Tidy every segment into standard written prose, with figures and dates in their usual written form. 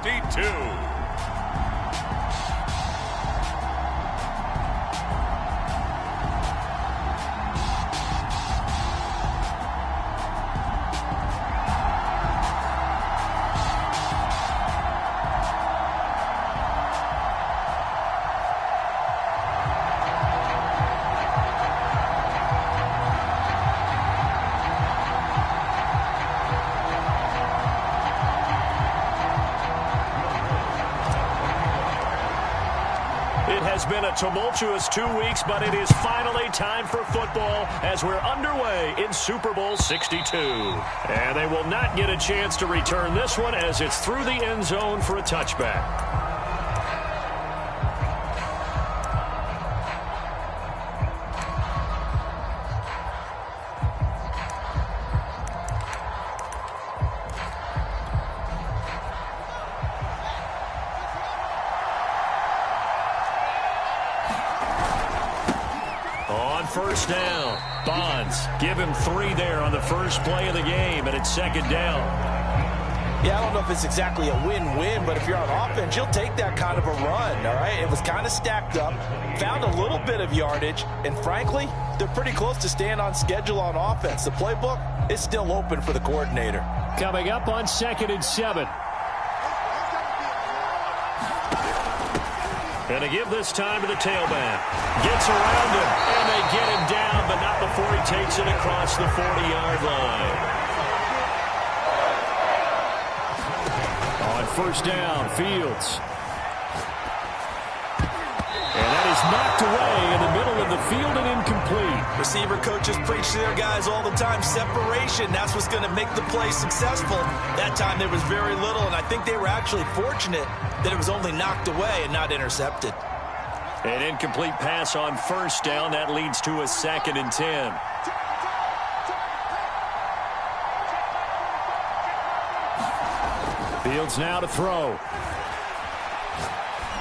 62. It's been a tumultuous 2 weeks, but it is finally time for football as we're underway in Super Bowl 62. And they will not get a chance to return this one as it's through the end zone for a touchback. First down. Bonds give him 3 there on the first play of the game, and it's second down. Yeah, I don't know if it's exactly a win-win, but if you're on offense, you'll take that kind of a run, all right? It was kind of stacked up, found a little bit of yardage, and frankly, they're pretty close to staying on schedule on offense. The playbook is still open for the coordinator. Coming up on 2nd and 7. And to give this time to the tailback. Gets around him, and they get him down, but not before he takes it across the 40-yard line. On first down, Fields. And that is knocked away in the middle of the field and incomplete. Receiver coaches preach to their guys all the time. Separation, that's what's going to make the play successful. That time there was very little, and I think they were actually fortunate that it was only knocked away and not intercepted. An incomplete pass on first down. That leads to a 2nd and 10. Fields now to throw.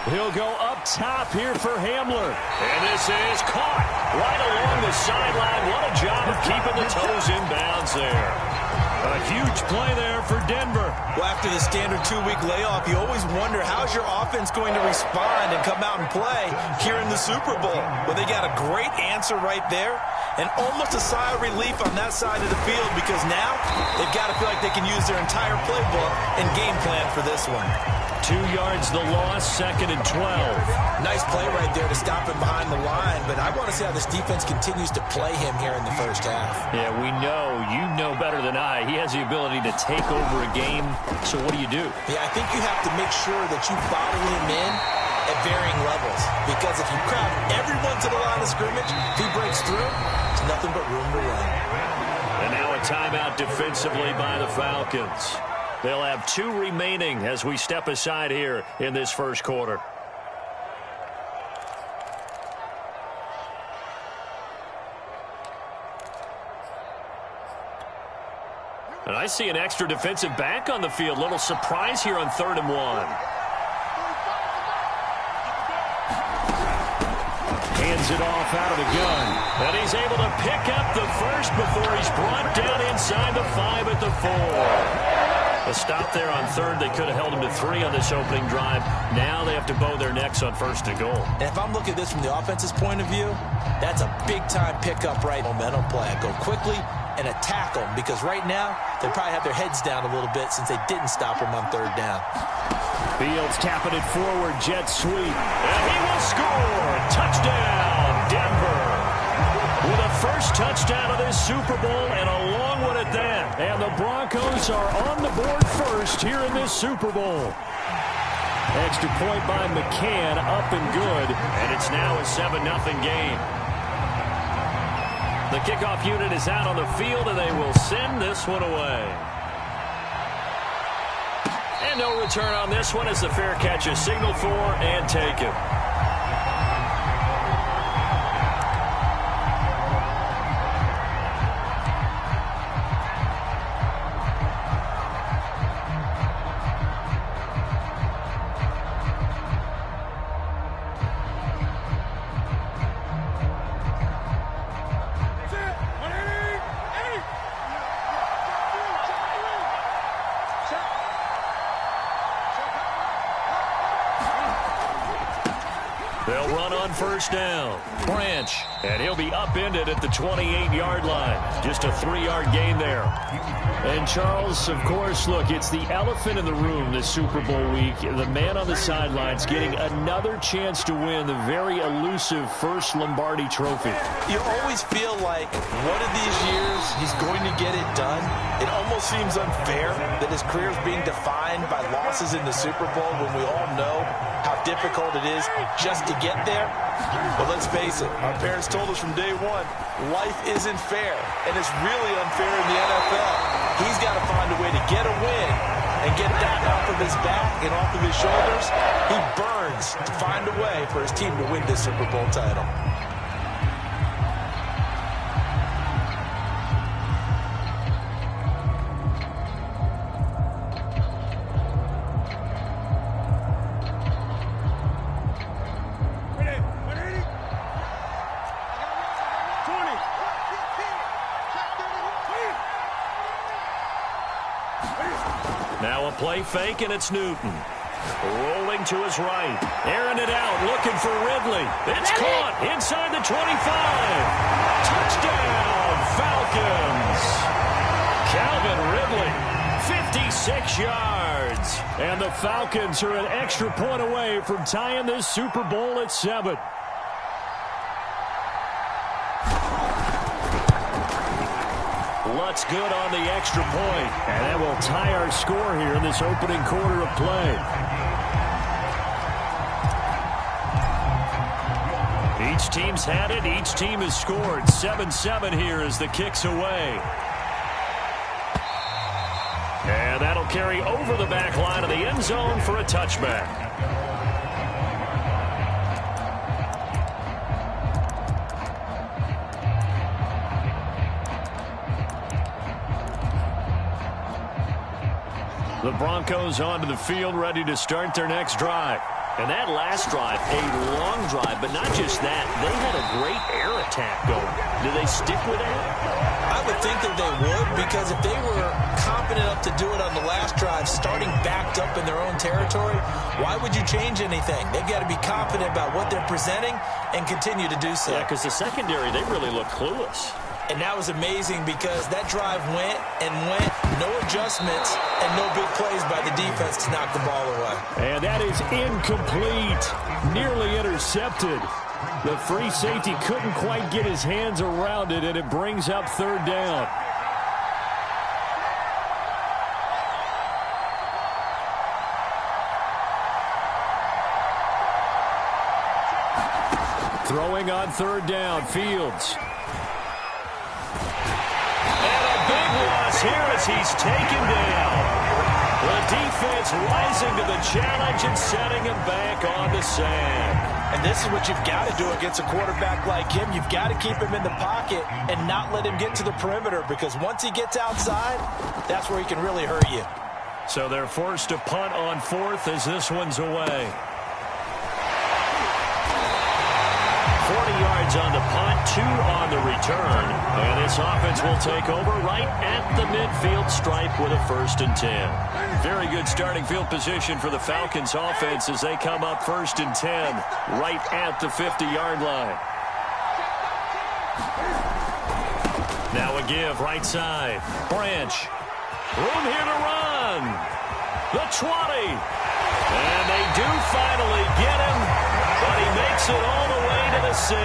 He'll go up top here for Hamler. And this is caught right along the sideline. What a job of keeping the toes in bounds there. A huge play there for Denver. Well, after the standard 2-week layoff, you always wonder how's your offense going to respond and come out and play here in the Super Bowl. Well, they got a great answer right there and almost a sigh of relief on that side of the field because now they've got to feel like they can use their entire playbook and game plan for this one. 2 yards the loss, 2nd and 12. Nice play right there to stop him behind the line, but I want to see how this defense continues to play him here in the first half. Yeah, we know. You know better than I. He has the ability to take over a game, so what do you do? Yeah, I think you have to make sure that you bottle him in at varying levels, because if you crowd everyone to the line of scrimmage, if he breaks through, there's nothing but room to run. And now a timeout defensively by the Falcons. They'll have 2 remaining as we step aside here in this first quarter. And I see an extra defensive back on the field. Little surprise here on 3rd and 1. Hands it off out of the gun. And he's able to pick up the first before he's brought down inside the 5 at the 4. A stop there on 3rd. They could have held him to 3 on this opening drive. Now they have to bow their necks on 1st and goal. And if I'm looking at this from the offense's point of view, that's a big-time pickup right momentum play. Go quickly and attack them because right now they probably have their heads down a little bit since they didn't stop him on 3rd down. Fields tapping it forward, jet sweep. And he will score. Touchdown, Denver. With a first touchdown of this Super Bowl and a long one at that. And the Broncos are on the board first here in this Super Bowl. Extra point by McCann, up and good. And it's now a 7-0 game. The kickoff unit is out on the field, and they will send this one away. And no return on this one as the fair catch is signaled for and taken. They'll run on first down. Branch. And he'll be upended at the 28-yard line. Just a 3-yard gain there. And Charles, of course, look, it's the elephant in the room this Super Bowl week. The man on the sidelines getting another chance to win the very elusive first Lombardi trophy. You always feel like one of these years he's going to get it done. It almost seems unfair that his career is being defined by losses in the Super Bowl when we all know how difficult it is just to get there. But let's face it, our parents told us from day one, life isn't fair, and it's really unfair in the NFL. He's got to find a way to get a win and get that off of his back and off of his shoulders. He burns to find a way for his team to win this Super Bowl title. Now a play fake, and it's Newton. Rolling to his right. Airing it out, looking for Ridley. It's caught inside the 25. Touchdown, Falcons. Calvin Ridley, 56 yards. And the Falcons are an extra point away from tying this Super Bowl at 7. Lutz good on the extra point, and that will tie our score here in this opening quarter of play. Each team's had it. Each team has scored. 7-7 here as the kick's away. And that'll carry over the back line of the end zone for a touchback. The Broncos onto the field, ready to start their next drive. And that last drive, a long drive, but not just that. They had a great air attack going. Do they stick with that? I would think that they would, because if they were confident enough to do it on the last drive, starting backed up in their own territory, why would you change anything? They've got to be confident about what they're presenting and continue to do so. Yeah, because the secondary, they really look clueless. And that was amazing because that drive went and went, no adjustments, and no big plays by the defense to knock the ball away. And that is incomplete, nearly intercepted. The free safety couldn't quite get his hands around it, and it brings up third down. Throwing on third down, Fields. Here as he's taken down. The defense rising to the challenge and setting him back on the sack. And this is what you've got to do against a quarterback like him. You've got to keep him in the pocket and not let him get to the perimeter, because once he gets outside, that's where he can really hurt you. So they're forced to punt on fourth as this one's away. 40 yards on the punt, 2 on the return. And this offense will take over right at the midfield stripe with a 1st and 10. Very good starting field position for the Falcons offense as they come up 1st and 10 right at the 50-yard line. Now a give right side. Branch. Room here to run. The 20. And they do finally get him, but he makes it all the way to the 6.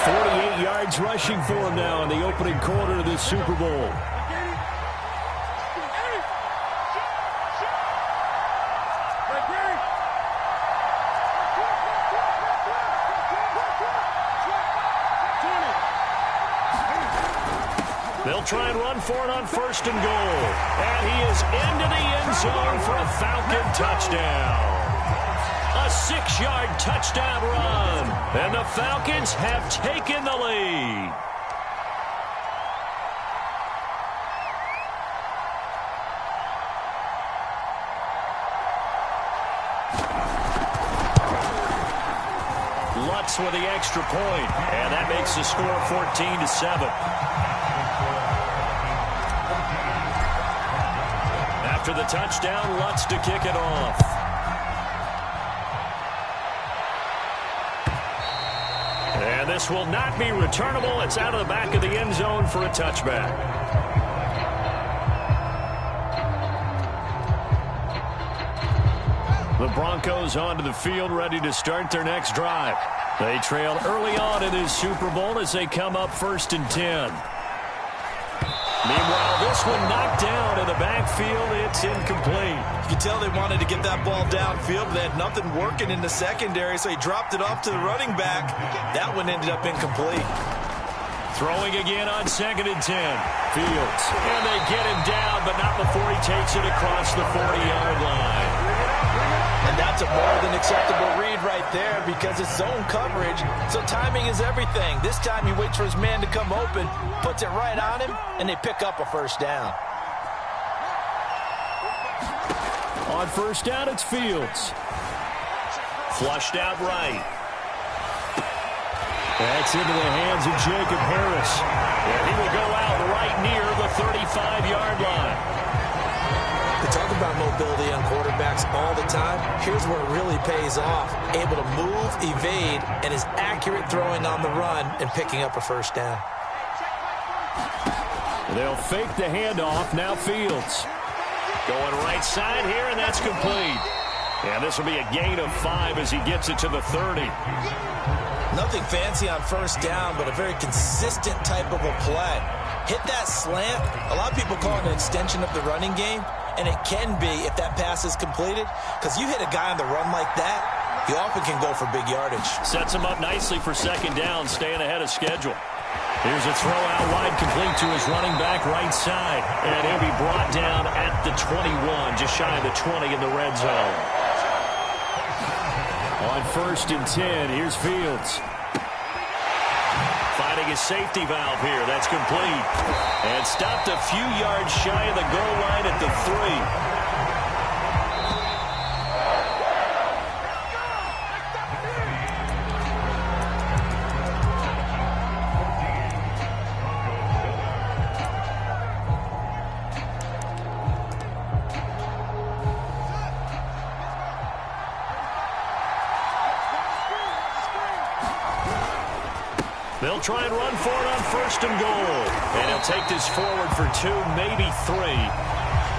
48 yards rushing for him now in the opening quarter of this Super Bowl. They'll try and run for it on 1st and goal. And he is into the end zone for a Falcon touchdown. A 6-yard touchdown run. And the Falcons have taken the lead. Lutz with the extra point. And that makes the score 14-7. After the touchdown, Lutz to kick it off. This will not be returnable. It's out of the back of the end zone for a touchback. The Broncos onto the field, ready to start their next drive. They trailed early on in this Super Bowl as they come up 1st and 10. Meanwhile, this one knocked down in the backfield. It's incomplete. You can tell they wanted to get that ball downfield, but they had nothing working in the secondary, so he dropped it off to the running back. That one ended up incomplete. Throwing again on 2nd and 10. Fields. And they get him down, but not before he takes it across the 40-yard line. And that's a more than acceptable read right there because it's zone coverage, so timing is everything. This time he waits for his man to come open, puts it right on him, and they pick up a first down. On first down, it's Fields. Flushed out right. That's into the hands of Jacob Harris. And he will go out right near the 35-yard line. We talk about mobility on quarterbacks all the time. Here's where it really pays off. Able to move, evade, and is accurate throwing on the run and picking up a first down. They'll fake the handoff. Now Fields. Going right side here, and that's complete. And this will be a gain of 5 as he gets it to the 30. Nothing fancy on first down, but a very consistent type of a play. Hit that slant. A lot of people call it an extension of the running game. And it can be if that pass is completed, because you hit a guy on the run like that, you often can go for big yardage. Sets him up nicely for 2nd down, staying ahead of schedule. Here's a throw out wide, complete to his running back right side. And he'll be brought down at the 21, just shy of the 20 in the red zone. On 1st and 10, here's Fields. Finding a safety valve here. That's complete. And stopped a few yards shy of the goal line at the 3. They'll try and run for it on 1st and goal. And he'll take this forward for 2, maybe 3.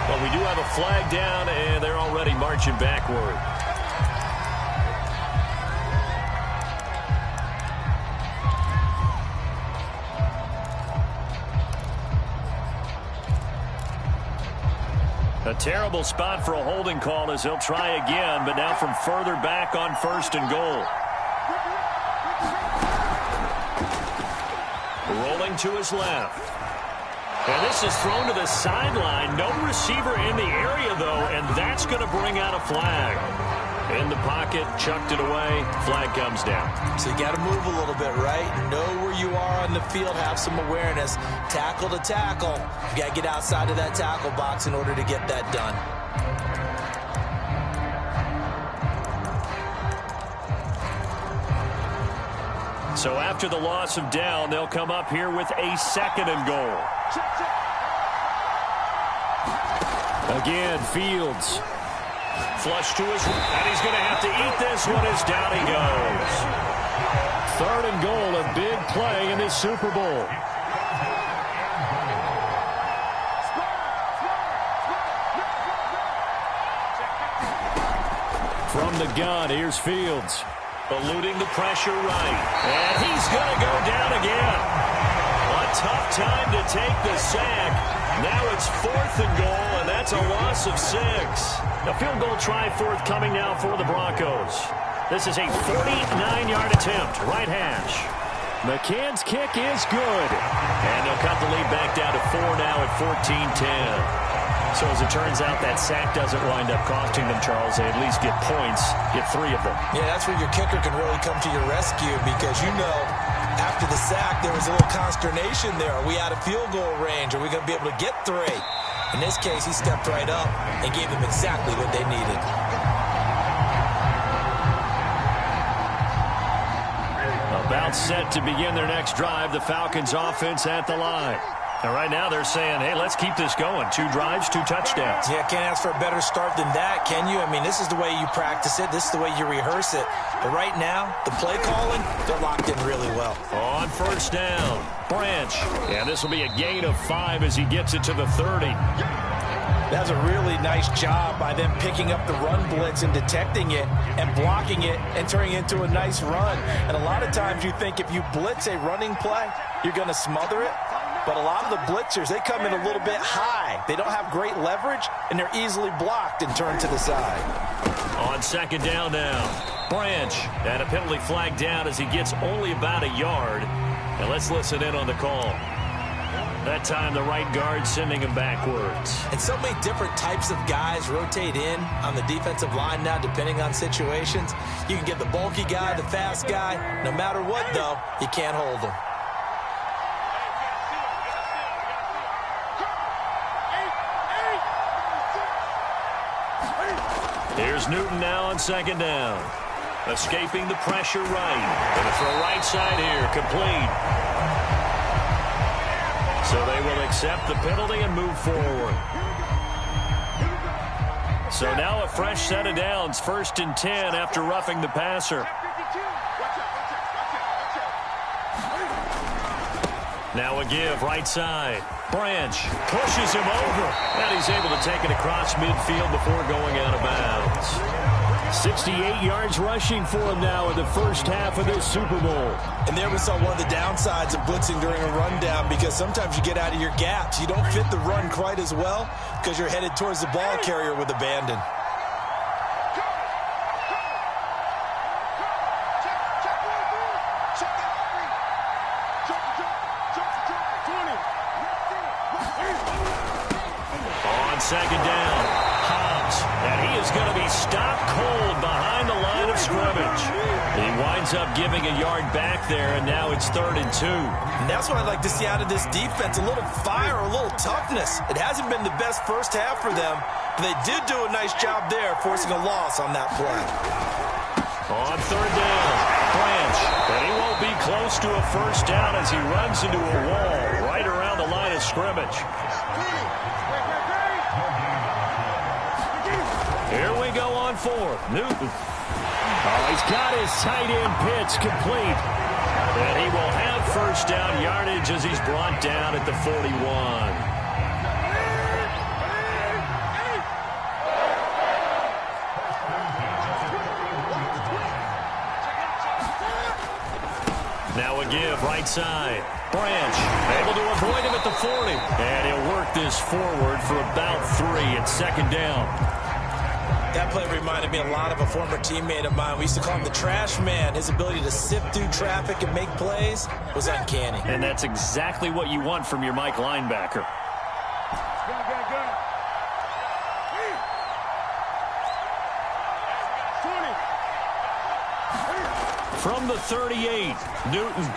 But we do have a flag down, and they're already marching backward. A terrible spot for a holding call as they'll try again, but now from further back on 1st and goal. Rolling to his left. And this is thrown to the sideline. No receiver in the area, though, and that's going to bring out a flag. In the pocket, chucked it away. Flag comes down. So you got to move a little bit, right? Know where you are on the field. Have some awareness. Tackle to tackle. You got to get outside of that tackle box in order to get that done. So after the loss of down, they'll come up here with a 2nd and goal. Again, Fields. Flush to his, and he's going to have to eat this one as down he goes. 3rd and goal, a big play in this Super Bowl. From the gun, here's Fields. Eluding the pressure right. And he's going to go down again. A tough time to take the sack. Now it's 4th and goal, and that's a loss of 6. A field goal try forthcoming now for the Broncos. This is a 49-yard attempt, right hash. McCann's kick is good. And they'll cut the lead back down to 4 now at 14-10. So as it turns out, that sack doesn't wind up costing them, Charles. They at least get points, get 3 of them. Yeah, that's where your kicker can really come to your rescue because, you know, after the sack, there was a little consternation there. Are we out of field goal range? Are we going to be able to get 3? In this case, he stepped right up and gave them exactly what they needed. About set to begin their next drive, the Falcons offense at the line. And right now they're saying, hey, let's keep this going. 2 drives, 2 touchdowns. Yeah, can't ask for a better start than that, can you? I mean, this is the way you practice it. This is the way you rehearse it. But right now, the play calling, they're locked in really well. On first down, Branch. And this will be a gain of 5 as he gets it to the 30. That's a really nice job by them picking up the run blitz and detecting it and blocking it and turning it into a nice run. And a lot of times you think if you blitz a running play, you're going to smother it. But a lot of the blitzers, they come in a little bit high. They don't have great leverage, and they're easily blocked and turned to the side. On second down now, Branch. And a penalty flag down as he gets only about a yard. And let's listen in on the call. That time the right guard sending him backwards. And so many different types of guys rotate in on the defensive line now depending on situations. You can get the bulky guy, the fast guy. No matter what, though, you can't hold him. Here's Newton now on second down. Escaping the pressure right. Going to throw right side here. Complete. So they will accept the penalty and move forward. So now a fresh set of downs. 1st and 10 after roughing the passer. Now a give right side. Branch pushes him over. And he's able to take it across midfield before going out of bounds. 68 yards rushing for him now in the first half of this Super Bowl. And there we saw one of the downsides of blitzing during a rundown, because sometimes you get out of your gaps. You don't fit the run quite as well because you're headed towards the ball carrier with abandon. Second down, Hobbs, and he is going to be stopped cold behind the line of scrimmage. He winds up giving a yard back there, and now it's 3rd and 2. And that's what I'd like to see out of this defense, a little fire, a little toughness. It hasn't been the best first half for them, but they did do a nice job there, forcing a loss on that play. On 3rd down, Branch, but he won't be close to a first down as he runs into a wall right around the line of scrimmage. Here we go on 4th. Newton. Oh, he's got his tight end pitch complete. And he will have first down yardage as he's brought down at the 41. Now a give right side. Branch able to avoid him at the 40. And he'll work this forward for about 3 at second down. That play reminded me a lot of a former teammate of mine. We used to call him the trash man. His ability to sift through traffic and make plays was uncanny. And that's exactly what you want from your Mike linebacker. From the 38, Newton.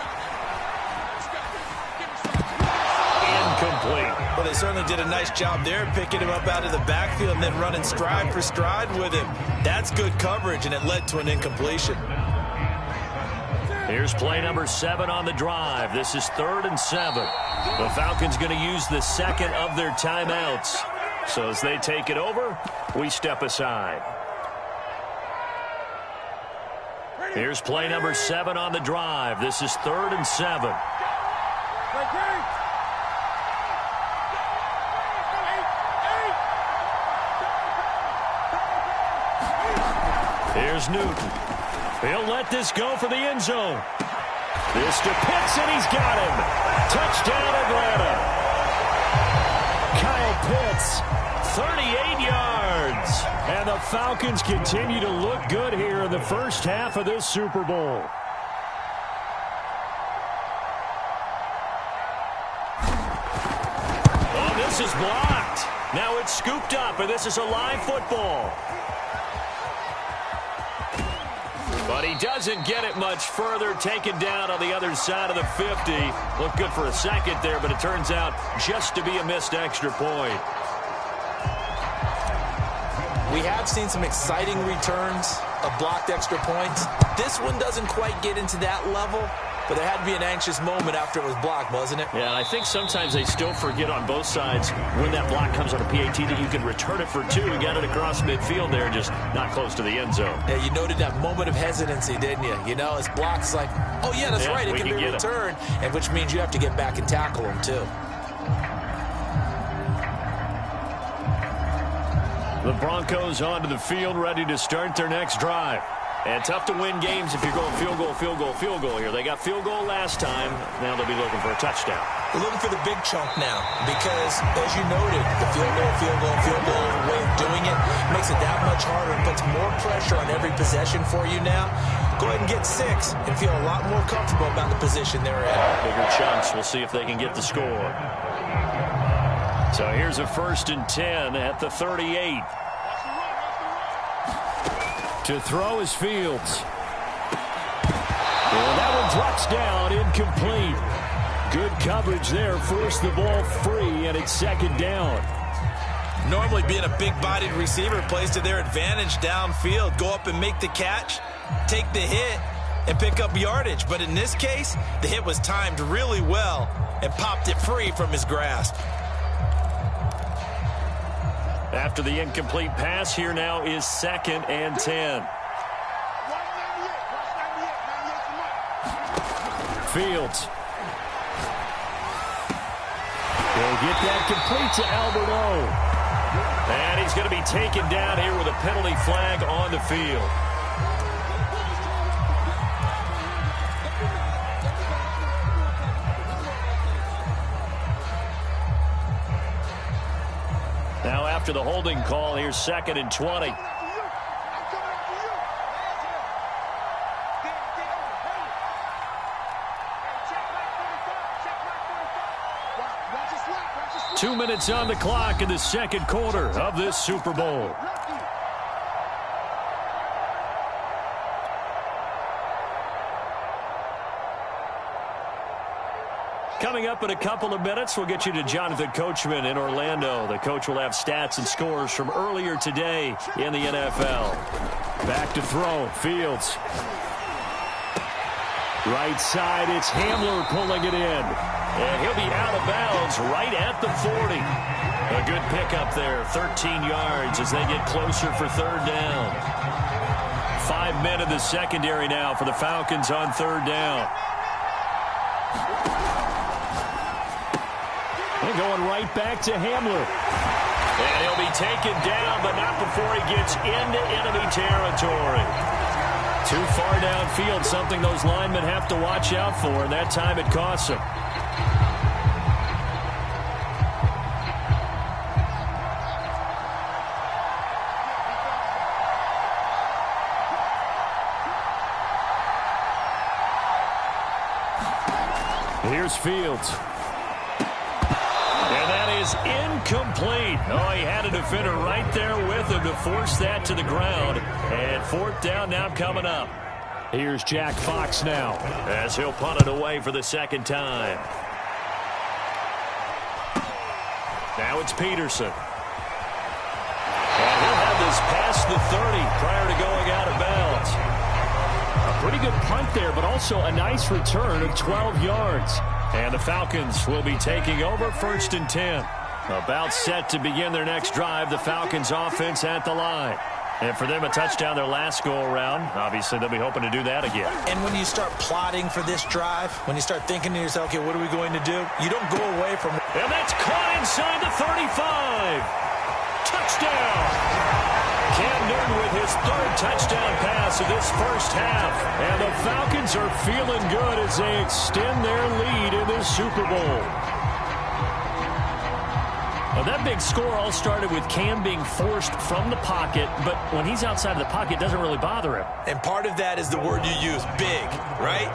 Incomplete. Well, they certainly did a nice job there, picking him up out of the backfield and then running stride for stride with him. That's good coverage, and it led to an incompletion. Here's play number 7 on the drive. This is 3rd and 7. The Falcons going to use the second of their timeouts. So as they take it over, we step aside. Here's play number 7 on the drive. This is 3rd and 7. Here's Newton. He'll let this go for the end zone. This to Pitts, and he's got him. Touchdown, Atlanta. Kyle Pitts, 38 yards. And the Falcons continue to look good here in the first half of this Super Bowl. Oh, this is blocked. Now it's scooped up, and this is a live football. But he doesn't get it much further, taken down on the other side of the 50. Looked good for a second there, but it turns out just to be a missed extra point. We have seen some exciting returns of blocked extra points. This one doesn't quite get into that level, but there had to be an anxious moment after it was blocked, wasn't it? Yeah, and I think sometimes they still forget on both sides when that block comes on a PAT that you can return it for 2. You got it across midfield there, just not close to the end zone. Yeah, you noted that moment of hesitancy, didn't you? You know, his block's like, oh, yeah, that's right, it can be returned, and which means you have to get back and tackle him, too. The Broncos onto the field, ready to start their next drive. And tough to win games if you're going field goal, field goal, field goal here. They got field goal last time. Now they'll be looking for a touchdown. They're looking for the big chunk now because, as you noted, the field goal, field goal, field goal way of doing it makes it that much harder and puts more pressure on every possession for you now. Go ahead and get 6 and feel a lot more comfortable about the position they're in. Bigger chunks. We'll see if they can get the score. So here's a 1st and 10 at the 38. To throw is Fields. And that one drops down, incomplete. Good coverage there, forced the ball free, and it's 2nd down. Normally being a big-bodied receiver plays to their advantage downfield. Go up and make the catch, take the hit, and pick up yardage. But in this case, the hit was timed really well and popped it free from his grasp. After the incomplete pass, here now is 2nd and 10. Fields. They'll get that complete to Alberto. And he's going to be taken down here with a penalty flag on the field. Now after the holding call, here's 2nd and 20. Two minutes on the clock in the 2nd quarter of this Super Bowl. Coming up in a couple of minutes, we'll get you to Jonathan Coachman in Orlando. The coach will have stats and scores from earlier today in the NFL. Back to throw. Fields. Right side, it's Hamler pulling it in. And he'll be out of bounds right at the 40. A good pickup there, 13 yards as they get closer for 3rd down. 5 men in the secondary now for the Falcons on 3rd down. They're going right back to Hamler. And he'll be taken down, but not before he gets into enemy territory. Too far downfield, something those linemen have to watch out for, and that time it costs them. Here's Fields. And that is incomplete. Oh, he had a defender right there with him to force that to the ground. And 4th down now coming up. Here's Jack Fox now as he'll punt it away for the 2nd time. Now it's Peterson. And he'll have this past the 30 prior to going out of bounds. A pretty good punt there, but also a nice return of 12 yards. And the Falcons will be taking over 1st and 10. About set to begin their next drive, the Falcons offense at the line. And for them, a touchdown their last go-around. Obviously, they'll be hoping to do that again. And when you start plotting for this drive, when you start thinking to yourself, okay, what are we going to do? You don't go away from it. And that's caught inside the 35. Touchdown! Cam Newton with his 3rd touchdown pass of this 1st half. And the Falcons are feeling good as they extend their lead in this Super Bowl. Well, that big score all started with Cam being forced from the pocket, but when he's outside of the pocket, it doesn't really bother him. And part of that is the word you use, big, right?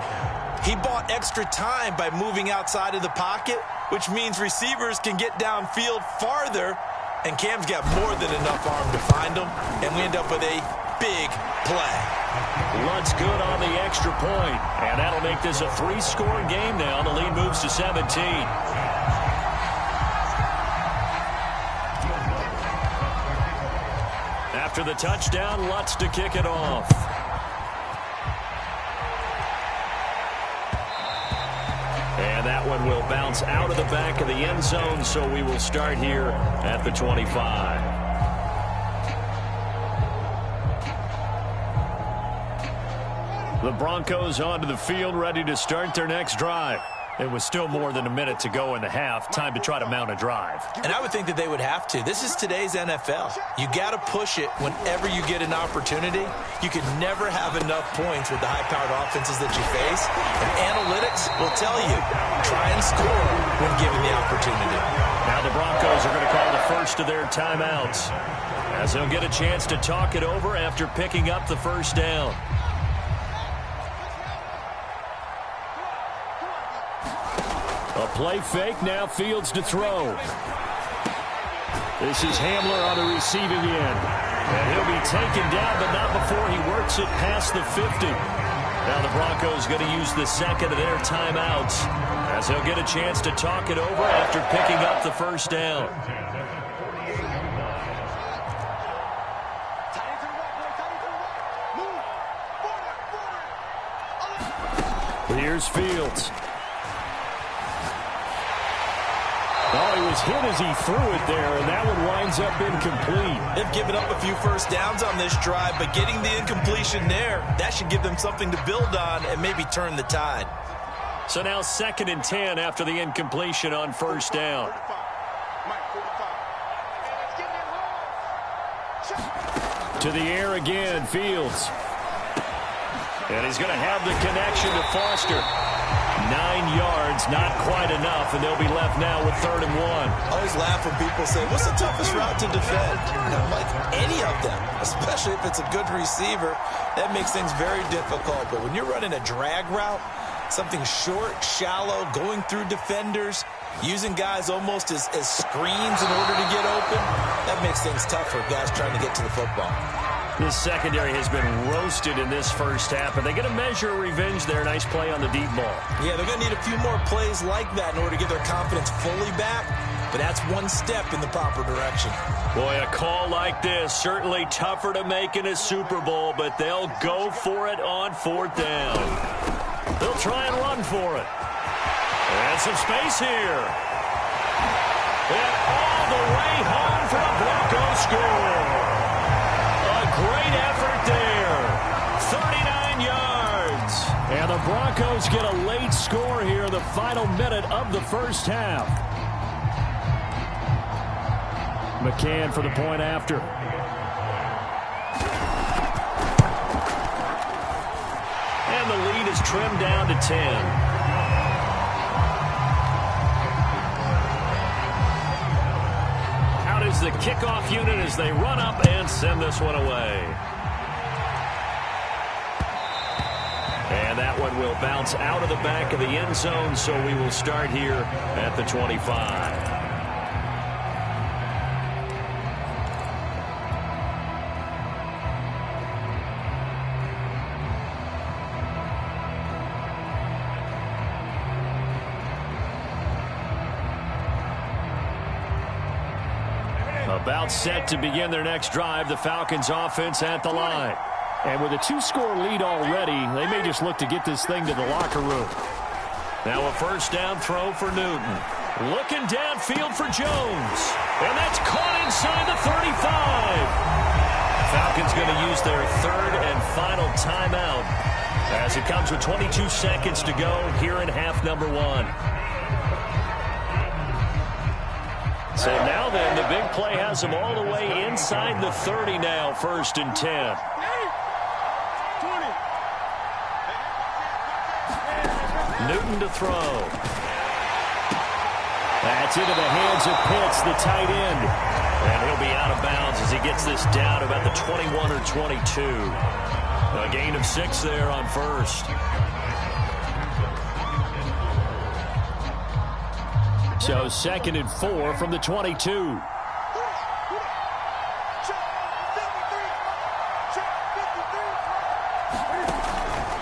He bought extra time by moving outside of the pocket, which means receivers can get downfield farther, and Cam's got more than enough arm to find him, and we end up with a big play. Lunt's good on the extra point, and that'll make this a 3-score game now. The lead moves to 17. After the touchdown, Lutz to kick it off. And that one will bounce out of the back of the end zone, so we will start here at the 25. The Broncos onto the field, ready to start their next drive. It was still more than a minute to go in the half. Time to try to mount a drive. And I would think that they would have to. This is today's NFL. You got to push it whenever you get an opportunity. You can never have enough points with the high-powered offenses that you face. And analytics will tell you, try and score when given the opportunity. Now the Broncos are going to call the first of their timeouts, as they'll get a chance to talk it over after picking up the first down. A play fake, now Fields to throw. This is Hamler on the receiving end. And he'll be taken down, but not before he works it past the 50. Now the Broncos going to use the second of their timeouts, as they'll get a chance to talk it over after picking up the first down. Here's Fields. Oh, he was hit as he threw it there, and that one winds up incomplete. They've given up a few first downs on this drive, but getting the incompletion there, that should give them something to build on and maybe turn the tide. So now 2nd and 10 after the incompletion on first down. To the air again, Fields. And he's going to have the connection to Foster. 9 yards, not quite enough, and they'll be left now with 3rd and 1. I always laugh when people say, what's the toughest route to defend? And I'm like, any of them, especially if it's a good receiver. That makes things very difficult. But when you're running a drag route, something short, shallow, going through defenders, using guys almost as screens in order to get open, that makes things tough for guys trying to get to the football. This secondary has been roasted in this first half, but they get a measure of revenge there. Nice play on the deep ball. Yeah, they're going to need a few more plays like that in order to get their confidence fully back, but that's one step in the proper direction. Boy, a call like this, certainly tougher to make in a Super Bowl, but they'll go for it on 4th down. They'll try and run for it. And some space here. And all the way home for a Broncos score. Great effort there. 39 yards. And the Broncos get a late score here in the final minute of the first half. McCann for the point after. And the lead is trimmed down to 10. Is the kickoff unit as they run up and send this one away. And that one will bounce out of the back of the end zone, so we will start here at the 25. About set to begin their next drive, the Falcons offense at the line. And with a 2-score lead already, they may just look to get this thing to the locker room. Now a first down throw for Newton. Looking downfield for Jones. And that's caught inside the 35. Falcons going to use their 3rd and final timeout, as it comes with 22 seconds to go here in half number 1. So now then, the big play has them all the way inside the 30 now, 1st and 10. Newton to throw. That's into the hands of Pitts, the tight end. And he'll be out of bounds as he gets this down about the 21 or 22. A gain of 6 there on 1st. So 2nd and 4 from the 22.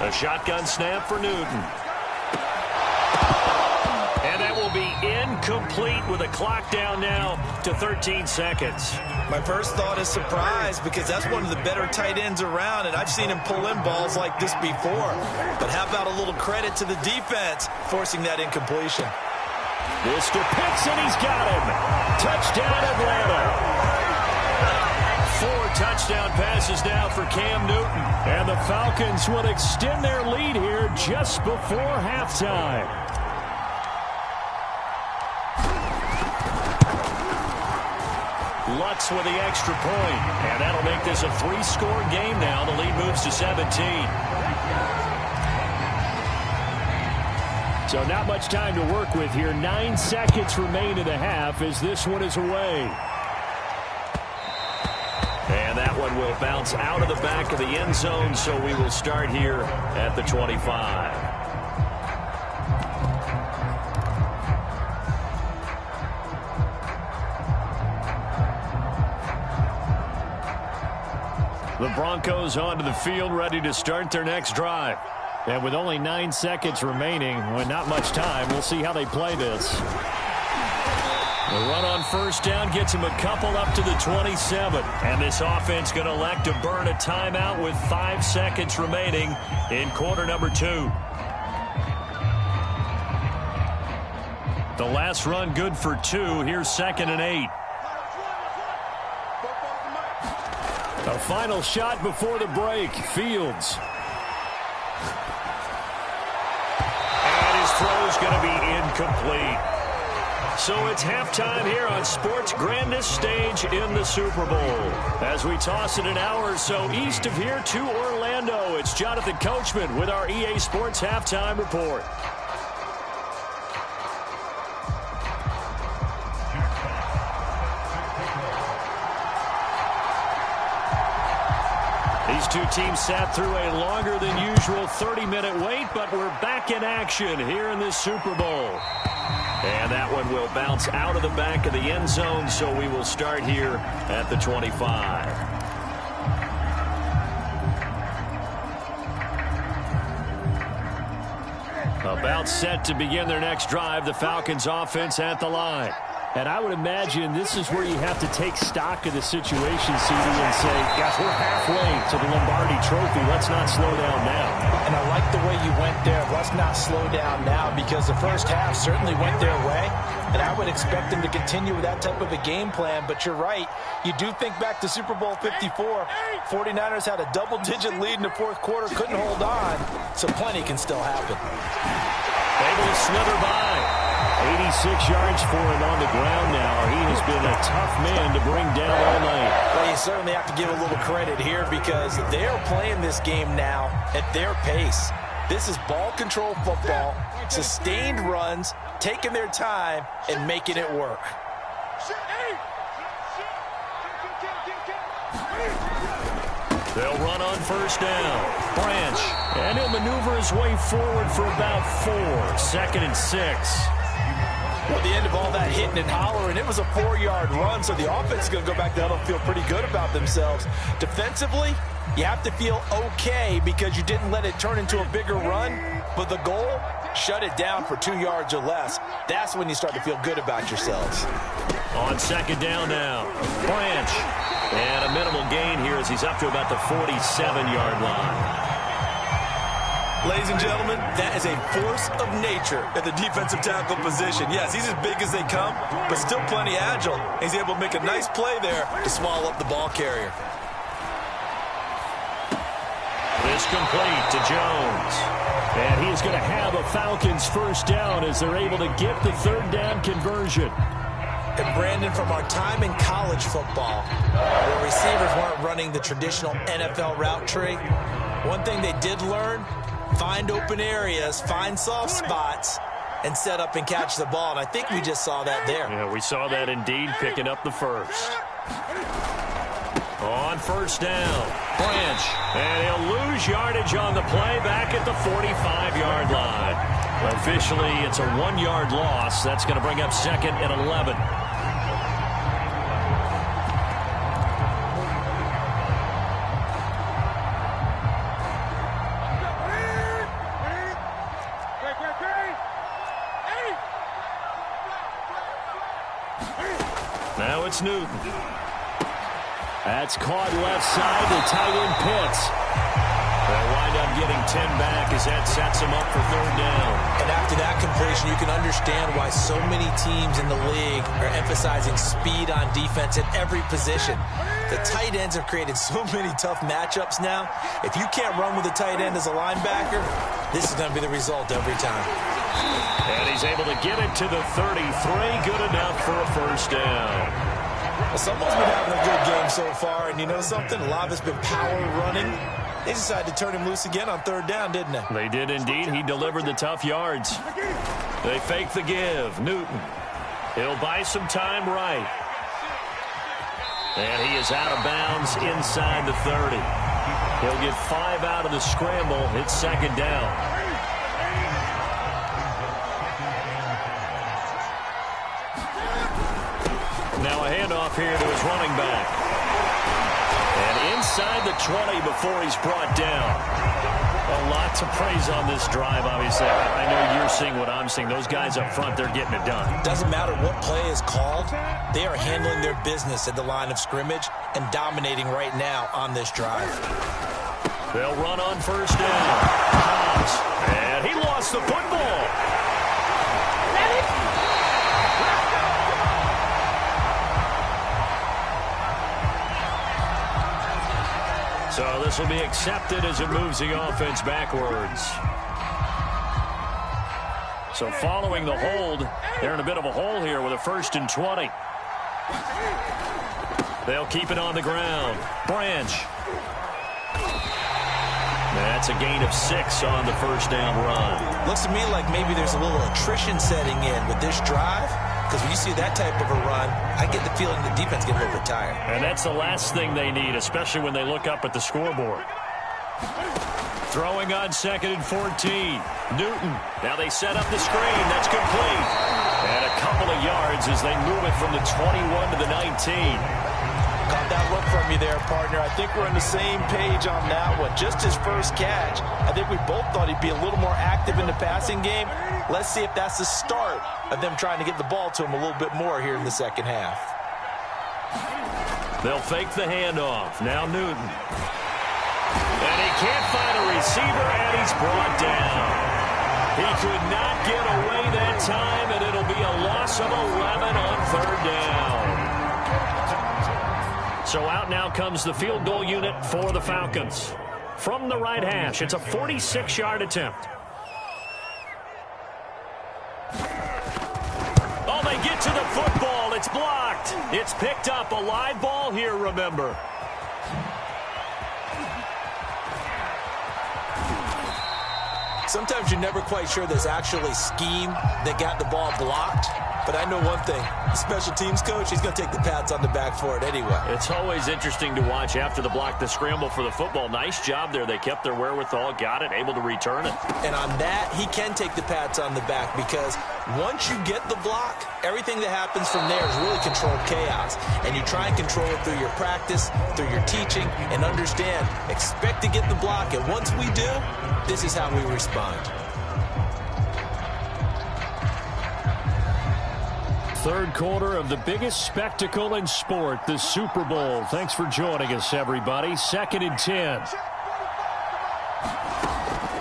A shotgun snap for Newton. And that will be incomplete with a clock down now to 13 seconds. My first thought is surprise, because that's one of the better tight ends around, and I've seen him pull in balls like this before. But how about a little credit to the defense forcing that incompletion? This to Pitts, and he's got him. Touchdown, Atlanta. 4 touchdown passes now for Cam Newton. And the Falcons will extend their lead here just before halftime. Lutz with the extra point. And that'll make this a 3-score game now. The lead moves to 17. So not much time to work with here. 9 seconds remain in the half as this one is away. And that one will bounce out of the back of the end zone, so we will start here at the 25. The Broncos onto the field, ready to start their next drive. And with only 9 seconds remaining, with not much time, we'll see how they play this. The run on first down gets him a couple up to the 27. And this offense going to elect to burn a timeout with 5 seconds remaining in quarter number 2. The last run good for 2. Here's 2nd and 8. A final shot before the break. Fields. And his throw's going to be incomplete. So it's halftime here on sports' grandest stage in the Super Bowl. As we toss it an hour or so east of here to Orlando, it's Jonathan Coachman with our EA Sports Halftime Report. These two teams sat through a longer than usual 30-minute wait, but we're back in action here in this Super Bowl. And that one will bounce out of the back of the end zone, so we will start here at the 25. About set to begin their next drive, the Falcons offense at the line. And I would imagine this is where you have to take stock of the situation, CD, and say, gosh, we're halfway to the Lombardi Trophy. Let's not slow down now. And I like the way you went there. Let's not slow down now, because the first half certainly went their way. And I would expect them to continue with that type of a game plan. But you're right. You do think back to Super Bowl 54. 49ers had a double-digit lead in the fourth quarter, couldn't hold on. So plenty can still happen. Able to slither by. 86 yards for him on the ground now. He has been a tough man to bring down all night. Well, you certainly have to give a little credit here, because they're playing this game now at their pace. This is ball control football, sustained runs, taking their time, and making it work. They'll run on first down. Branch. And he'll maneuver his way forward for about 4. 2nd and 6. Well, the end of all that hitting and hollering, it was a 4-yard run, so the offense is going to go back there and feel pretty good about themselves. Defensively, you have to feel okay because you didn't let it turn into a bigger run, but the goal, shut it down for 2 yards or less. That's when you start to feel good about yourselves. On 2nd down now, Branch. And a minimal gain here as he's up to about the 47-yard line. Ladies and gentlemen, that is a force of nature at the defensive tackle position. Yes, he's as big as they come, but still plenty agile. He's able to make a nice play there to swallow up the ball carrier. This complete to Jones. And he is going to have a Falcons first down as they're able to get the 3rd down conversion. And Brandon, from our time in college football, where receivers weren't running the traditional NFL route tree, one thing they did learn, find open areas, find soft spots, and set up and catch the ball. And I think we just saw that there. Yeah, we saw that indeed, picking up the first. On first down, Branch. And he'll lose yardage on the play back at the 45-yard line. Officially, it's a 1-yard loss. That's going to bring up 2nd and 11. Now it's Newton. That's caught left side to tight end Pitts. They'll wind up getting 10 back as that sets them up for third down. And after that completion, you can understand why so many teams in the league are emphasizing speed on defense at every position. The tight ends have created so many tough matchups now. If you can't run with a tight end as a linebacker, this is going to be the result every time. And he's able to get it to the 33. Good enough for a first down. Well, someone's been having a good game so far, and you know something? A lot of it's been power running. They decided to turn him loose again on third down, didn't they? They did indeed. He delivered the tough yards. They fake the give. Newton. He'll buy some time right. And he is out of bounds inside the 30. He'll get 5 out of the scramble. It's second down. Now a handoff here to his running back. And inside the 20 before he's brought down. A lot to praise on this drive, obviously. I know you're seeing what I'm seeing. Those guys up front, they're getting it done. Doesn't matter what play is called. They are handling their business at the line of scrimmage and dominating right now on this drive. They'll run on first down. And he lost the football. So this will be accepted as it moves the offense backwards. So following the hold, they're in a bit of a hole here with a 1st and 20. They'll keep it on the ground. Branch. That's a gain of 6 on the first down run. Looks to me like maybe there's a little attrition setting in with this drive. Because when you see that type of a run, I get the feeling the defense gets a little bit tired. And that's the last thing they need, especially when they look up at the scoreboard. Throwing on 2nd and 14. Newton. Now they set up the screen. That's complete. And a couple of yards as they move it from the 21 to the 19. Caught that look from you there, partner. I think we're on the same page on that one. Just his first catch. I think we both thought he'd be a little more active in the passing game. Let's see if that's the start of them trying to get the ball to him a little bit more here in the second half. They'll fake the handoff. Now Newton. And he can't find a receiver, and he's brought down. He could not get away that time, and it'll be a loss of 11 on third down. So out now comes the field goal unit for the Falcons. From the right hash, it's a 46-yard attempt. Oh, they get to the football. It's blocked. It's picked up. A live ball here, remember. Sometimes you're never quite sure there's actually scheme that got the ball blocked. But I know one thing. The special teams coach, he's going to take the pats on the back for it anyway. It's always interesting to watch after the block, the scramble for the football. Nice job there. They kept their wherewithal, got it, able to return it. And on that, he can take the pats on the back because once you get the block, everything that happens from there is really controlled chaos. And you try and control it through your practice, through your teaching, and understand, expect to get the block. And once we do, this is how we respond. Third quarter of the biggest spectacle in sport, the Super Bowl. Thanks for joining us, everybody. 2nd and 10.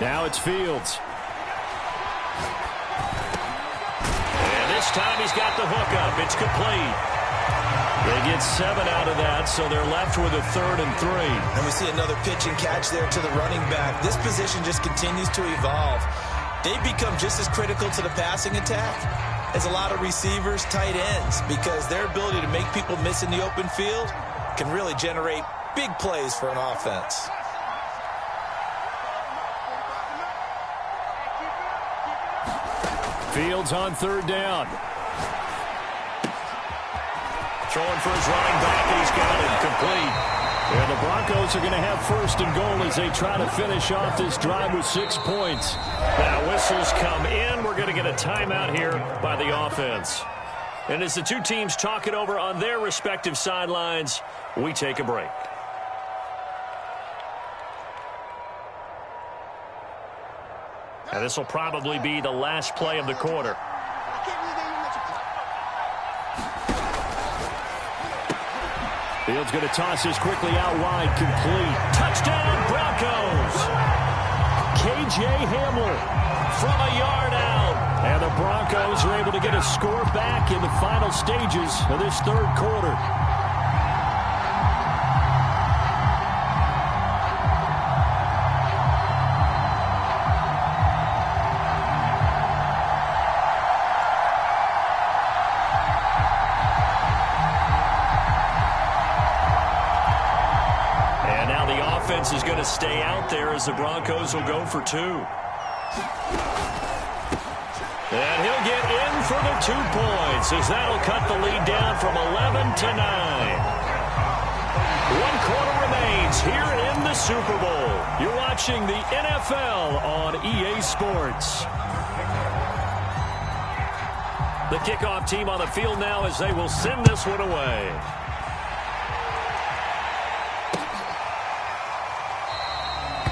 Now it's Fields. And this time he's got the hook up. It's complete. They get 7 out of that, so they're left with a 3rd and 3. And we see another pitch and catch there to the running back. This position just continues to evolve. They become just as critical to the passing attack as a lot of receivers, tight ends, because their ability to make people miss in the open field can really generate big plays for an offense. Fields on 3rd down. Throwing for his running back, and he's got it complete. And the Broncos are going to have 1st and goal as they try to finish off this drive with 6 points. Now whistles come in. We're going to get a timeout here by the offense. And as the two teams talk it over on their respective sidelines, we take a break. And this will probably be the last play of the quarter. Fields going to toss this quickly out wide, complete. Touchdown, Broncos! K.J. Hamler from a yard out. And the Broncos are able to get a score back in the final stages of this third quarter. Is going to stay out there as the Broncos will go for two. And he'll get in for the 2 points as that'll cut the lead down from 11 to 9. 1 quarter remains here in the Super Bowl. You're watching the NFL on EA Sports. The kickoff team on the field now as they will send this one away.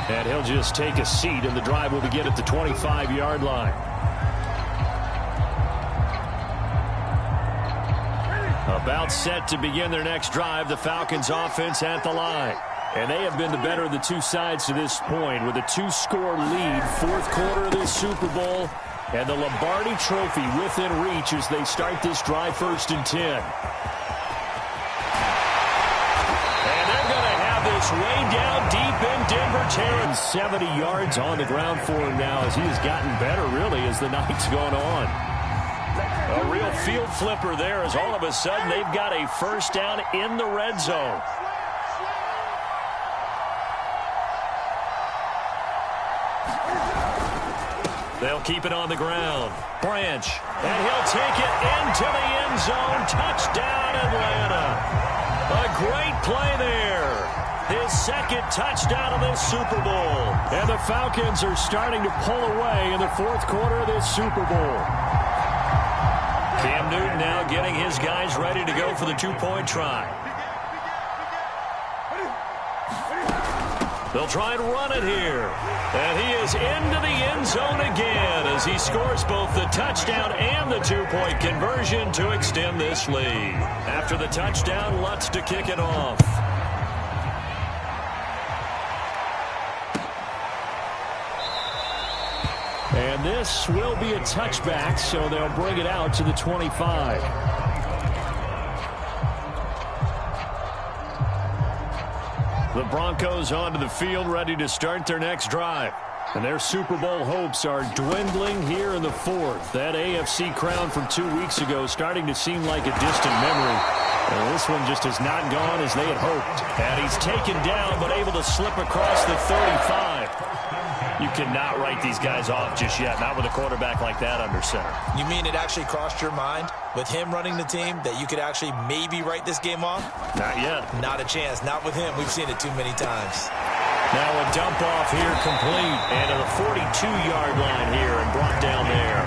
And he'll just take a seat, and the drive will begin at the 25-yard line. About set to begin their next drive, the Falcons offense at the line. And they have been the better of the two sides to this point with a 2-score lead, fourth quarter of this Super Bowl, and the Lombardi Trophy within reach as they start this drive 1st and 10. Way down deep in Denver territory. 70 yards on the ground for him now as he has gotten better, really, as the night's gone on. A real field flipper there as all of a sudden they've got a first down in the red zone. They'll keep it on the ground. Branch, and he'll take it into the end zone. Touchdown, Atlanta. A great play there. His second touchdown of this Super Bowl. And the Falcons are starting to pull away in the fourth quarter of this Super Bowl. Cam Newton now getting his guys ready to go for the 2-point try. They'll try and run it here. And he is into the end zone again as he scores both the touchdown and the 2-point conversion to extend this lead. After the touchdown, Lutz to kick it off. And this will be a touchback, so they'll bring it out to the 25. The Broncos onto the field, ready to start their next drive. And their Super Bowl hopes are dwindling here in the fourth. That AFC crown from 2 weeks ago starting to seem like a distant memory. And this one just has not gone as they had hoped. And he's taken down, but able to slip across the 35. You cannot write these guys off just yet, not with a quarterback like that under center. You mean it actually crossed your mind with him running the team that you could actually maybe write this game off? Not yet. Not a chance. Not with him. We've seen it too many times. Now a dump off here complete. And to the 42-yard line here and brought down there.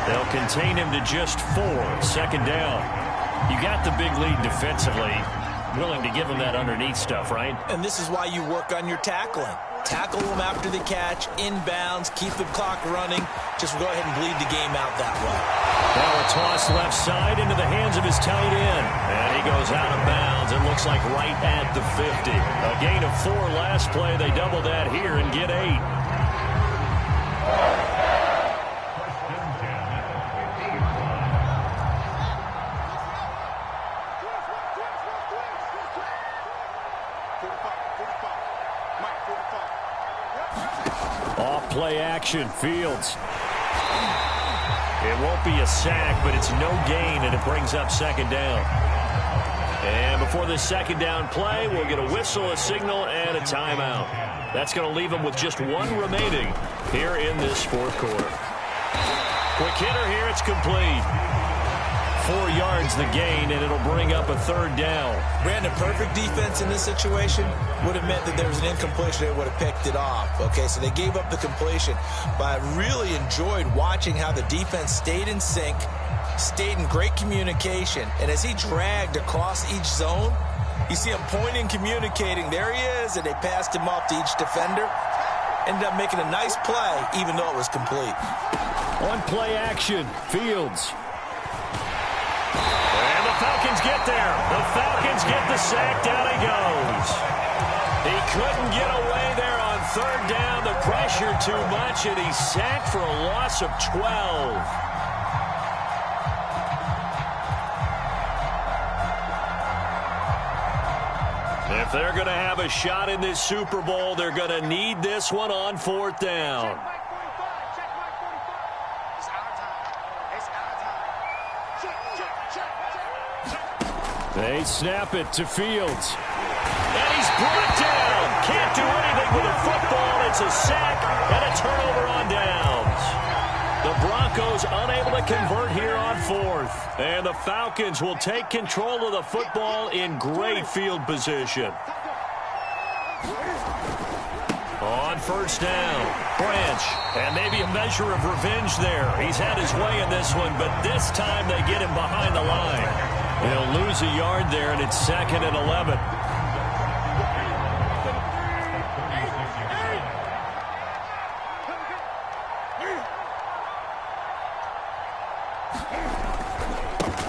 They'll contain him to just 4. Second down. You got the big lead defensively. Willing to give him that underneath stuff, right? And this is why you work on your tackling. Tackle them after the catch, inbounds, keep the clock running. Just go ahead and bleed the game out that way. Now a toss left side into the hands of his tight end. And he goes out of bounds. It looks like right at the 50. A gain of 4 last play. They double that here and get 8. Play action, Fields. It won't be a sack, but it's no gain, and it brings up second down. And before this second down play, we'll get a whistle, a signal, and a timeout. That's going to leave them with just 1 remaining here in this fourth quarter. Quick hitter here, it's complete. 4 yards the gain, and it'll bring up a third down. Brandon, perfect defense in this situation would have meant that there was an incompletion. They would have picked it off. Okay, so they gave up the completion. But I really enjoyed watching how the defense stayed in sync, stayed in great communication. And as he dragged across each zone, you see him pointing, communicating. There he is, and they passed him off to each defender. Ended up making a nice play, even though it was complete. On play action, Fields. Falcons get there. The Falcons get the sack. Down he goes. He couldn't get away there on third down. The pressure too much, and he's sacked for a loss of 12. If they're going to have a shot in this Super Bowl, they're going to need this one on fourth down. They snap it to Fields. And he's brought down. Can't do anything with a football. It's a sack and a turnover on downs. The Broncos unable to convert here on fourth. And the Falcons will take control of the football in great field position. On first down, Branch. And maybe a measure of revenge there. He's had his way in this one, but this time they get him behind the line. He'll lose a yard there, and it's 2nd and 11.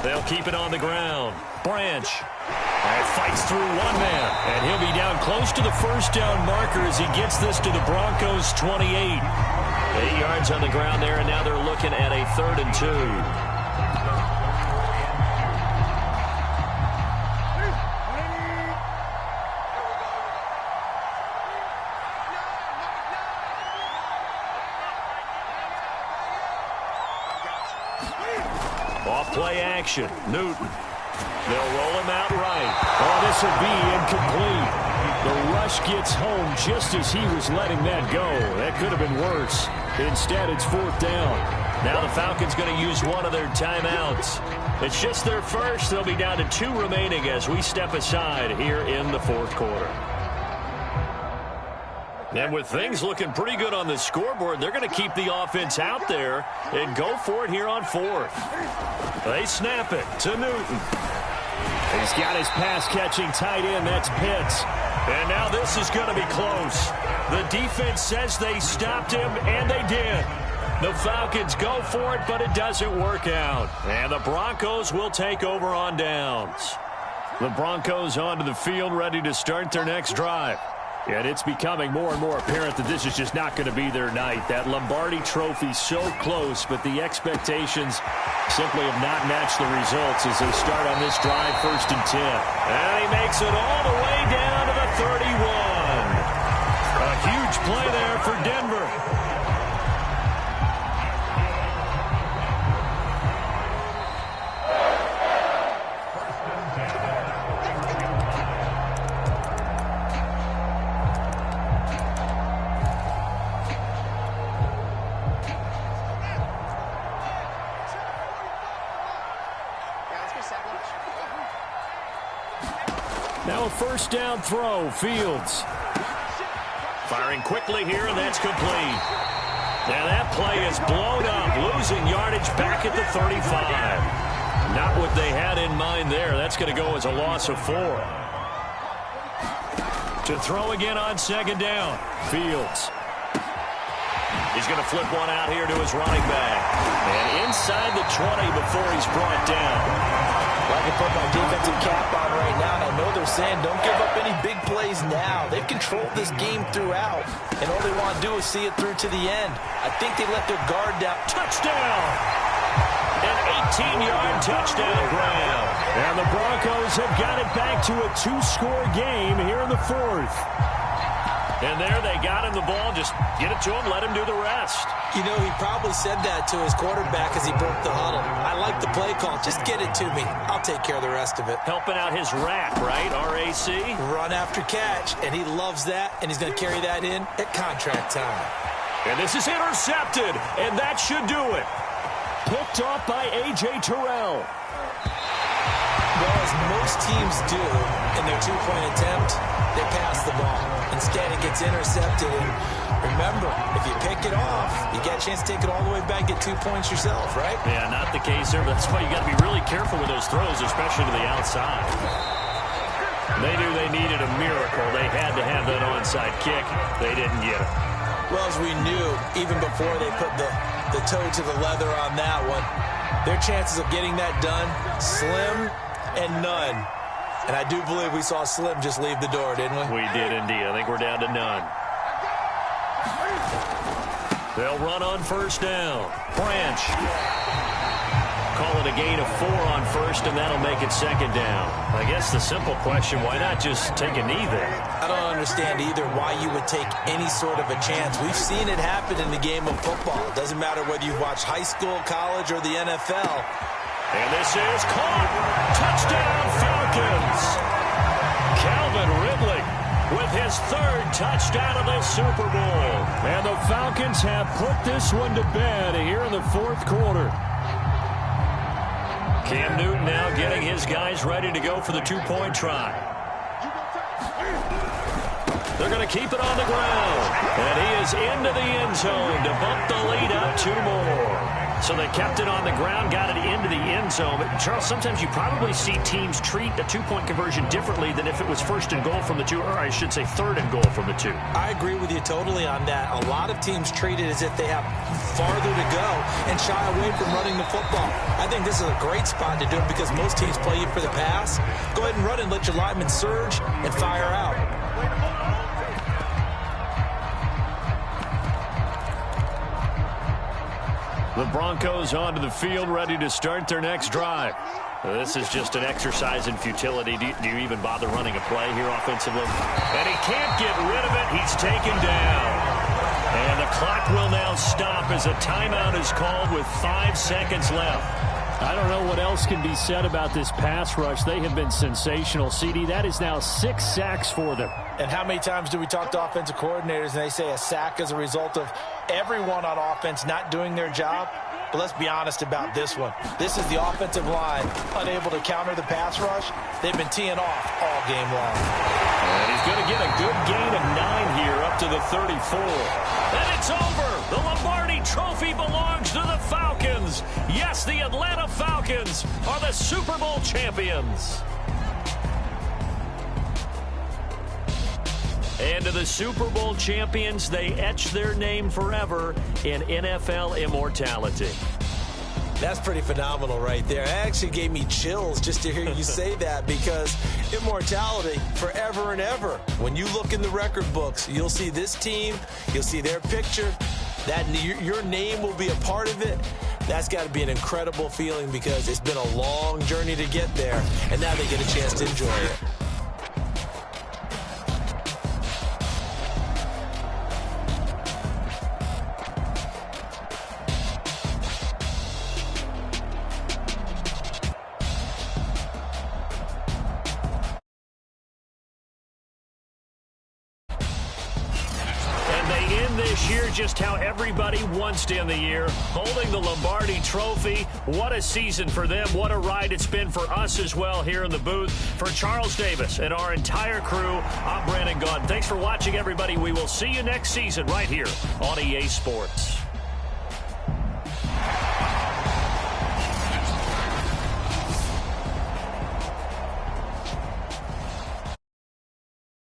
They'll keep it on the ground. Branch. And fights through one man. And he'll be down close to the first down marker as he gets this to the Broncos' 28. 8 yards on the ground there, and now they're looking at a 3rd and 2. Off-play action. Newton. They'll roll him out right. Oh, this will be incomplete. The rush gets home just as he was letting that go. That could have been worse. Instead, it's 4th down. Now the Falcons going to use one of their timeouts. It's just their first. They'll be down to 2 remaining as we step aside here in the 4th quarter. And with things looking pretty good on the scoreboard, they're going to keep the offense out there and go for it here on 4th. They snap it to Newton. He's got his pass-catching tight end. That's Pitts. And now this is going to be close. The defense says they stopped him, and they did. The Falcons go for it, but it doesn't work out. And the Broncos will take over on downs. The Broncos onto the field, ready to start their next drive. And it's becoming more and more apparent that this is just not going to be their night. That Lombardi trophy so close, but the expectations simply have not matched the results as they start on this drive, 1st and 10. And he makes it all the way down to the 31. A huge play there for Denver. Now a 1st down throw, Fields. Firing quickly here, and that's complete. Now that play is blown up, losing yardage back at the 35. Not what they had in mind there. That's going to go as a loss of 4. To throw again on 2nd down, Fields. He's going to flip one out here to his running back. And inside the 20 before he's brought down. I can put my defensive cap on right now, and I know they're saying don't give up any big plays now. They've controlled this game throughout, and all they want to do is see it through to the end. I think they let their guard down. Touchdown! An 18-yard touchdown grab. And the Broncos have got it back to a 2-score game here in the 4th. And there they got him the ball. Just get it to him, let him do the rest. You know, he probably said that to his quarterback as he broke the huddle. I like the play call. Just get it to me. I'll take care of the rest of it. Helping out his rack, right? RAC? Run after catch, and he loves that, and he's going to carry that in at contract time. And this is intercepted, and that should do it. Picked off by A.J. Terrell. Well, as most teams do in their 2-point attempt, they pass the ball. Instead, it gets intercepted. And remember, if you pick it off, you get a chance to take it all the way back, get 2 points yourself, right? Yeah, not the case there. That's why you got to be really careful with those throws, especially to the outside. They knew they needed a miracle. They had to have that onside kick. They didn't get it. Well, as we knew, even before they put the toe to the leather on that one, their chances of getting that done, slim and none. And I do believe we saw Slim just leave the door, didn't we? We did indeed. I think we're down to none. They'll run on first down. Branch. Call it a gain of 4 on first, and that'll make it second down. I guess the simple question, why not just take a knee there? I don't understand either why you would take any sort of a chance. We've seen it happen in the game of football. It doesn't matter whether you've watched high school, college, or the NFL. And this is caught. Touchdown, Falcons. Calvin Ridley with his 3rd touchdown of the Super Bowl. And the Falcons have put this one to bed here in the 4th quarter. Cam Newton now getting his guys ready to go for the 2-point try. They're going to keep it on the ground. And he is into the end zone to bump the lead up 2 more. So they kept it on the ground, got it into the end zone. But, Charles, sometimes you probably see teams treat a 2-point conversion differently than if it was 1st and goal from the 2, or I should say 3rd and goal from the 2. I agree with you totally on that. A lot of teams treat it as if they have farther to go and shy away from running the football. I think this is a great spot to do it because most teams play you for the pass. Go ahead and run and let your linemen surge and fire out. The Broncos onto the field, ready to start their next drive. This is just an exercise in futility. Do you even bother running a play here offensively? And he can't get rid of it. He's taken down. And the clock will now stop as a timeout is called with 5 seconds left. I don't know what else can be said about this pass rush. They have been sensational, CD. That is now 6 sacks for them. And how many times do we talk to offensive coordinators and they say a sack is a result of everyone on offense not doing their job? But let's be honest about this one. This is the offensive line unable to counter the pass rush. They've been teeing off all game long. And he's going to get a good gain of 9 here up to the 34. And it's over. The Lombardi Trophy belongs to the Falcons. Yes, the Atlanta Falcons are the Super Bowl champions. And to the Super Bowl champions, they etch their name forever in NFL immortality. That's pretty phenomenal right there. It actually gave me chills just to hear you say that because immortality forever and ever. When you look in the record books, you'll see this team, you'll see their picture, that your name will be a part of it. That's got to be an incredible feeling because it's been a long journey to get there, and now they get a chance to enjoy it. This year, just how everybody wants to end the year, holding the Lombardi Trophy. What a season for them. What a ride it's been for us as well here in the booth. For Charles Davis and our entire crew, I'm Brandon Gaudin. Thanks for watching, everybody. We will see you next season right here on EA Sports.